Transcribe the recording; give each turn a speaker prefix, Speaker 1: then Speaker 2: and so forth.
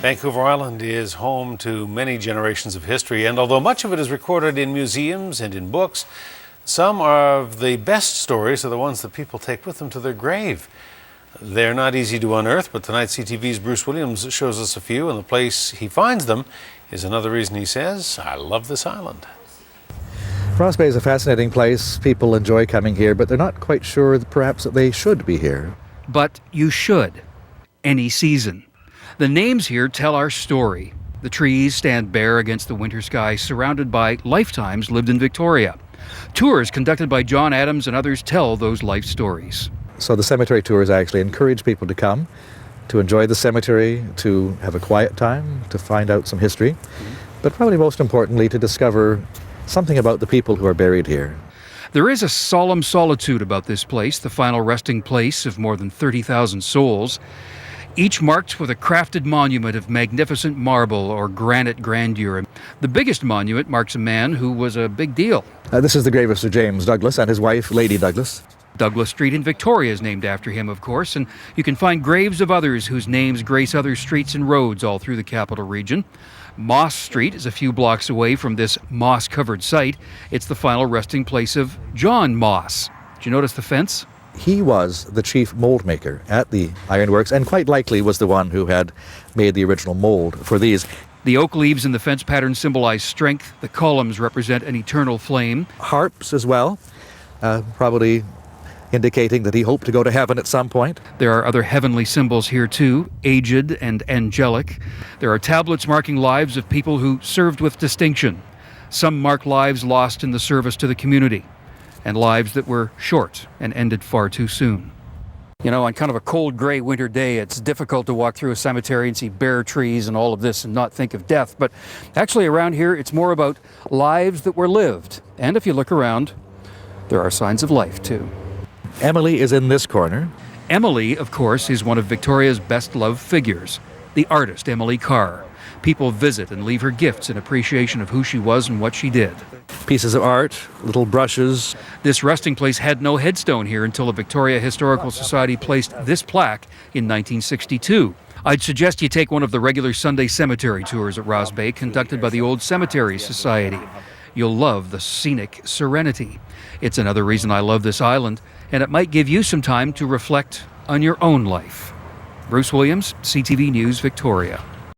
Speaker 1: Vancouver Island is home to many generations of history, and although much of it is recorded in museums and in books, some of the best stories are the ones that people take with them to their grave. They're not easy to unearth, but tonight CTV's Bruce Williams shows us a few, and the place he finds them is another reason he says, "I love this island."
Speaker 2: Ross Bay is a fascinating place. People enjoy coming here, but they're not quite sure perhaps that they should be here.
Speaker 3: But you should, any season. The names here tell our story. The trees stand bare against the winter sky, surrounded by lifetimes lived in Victoria. Tours conducted by John Adams and others tell those life stories.
Speaker 2: So the cemetery tours actually encourage people to come, to enjoy the cemetery, to have a quiet time, to find out some history, but probably most importantly to discover something about the people who are buried here.
Speaker 3: There is a solemn solitude about this place, the final resting place of more than 30,000 souls, each marked with a crafted monument of magnificent marble or granite grandeur. The biggest monument marks a man who was a big deal.
Speaker 2: This is the grave of Sir James Douglas and his wife, Lady Douglas.
Speaker 3: Douglas Street in Victoria is named after him, of course, and you can find graves of others whose names grace other streets and roads all through the capital region. Moss Street is a few blocks away from this moss-covered site. It's the final resting place of John Moss. Did you notice the fence?
Speaker 2: He was the chief mold maker at the ironworks and quite likely was the one who had made the original mold for these.
Speaker 3: The oak leaves in the fence pattern symbolize strength. The columns represent an eternal flame.
Speaker 2: Harps as well, probably indicating that he hoped to go to heaven at some point.
Speaker 3: There are other heavenly symbols here too, aged and angelic. There are tablets marking lives of people who served with distinction. Some mark lives lost in the service to the community, and lives that were short and ended far too soon. You know, on kind of a cold, gray winter day, it's difficult to walk through a cemetery and see bare trees and all of this and not think of death. But actually around here, it's more about lives that were lived. And if you look around, there are signs of life too.
Speaker 2: Emily is in this corner.
Speaker 3: Emily, of course, is one of Victoria's best-loved figures, the artist Emily Carr. People visit and leave her gifts in appreciation of who she was and what she did.
Speaker 2: Pieces of art, little brushes.
Speaker 3: This resting place had no headstone here until the Victoria Historical Society placed this plaque in 1962. I'd suggest you take one of the regular Sunday cemetery tours at Ross Bay conducted by the Old Cemetery Society. You'll love the scenic serenity. It's another reason I love this island, and it might give you some time to reflect on your own life. Bruce Williams, CTV News, Victoria.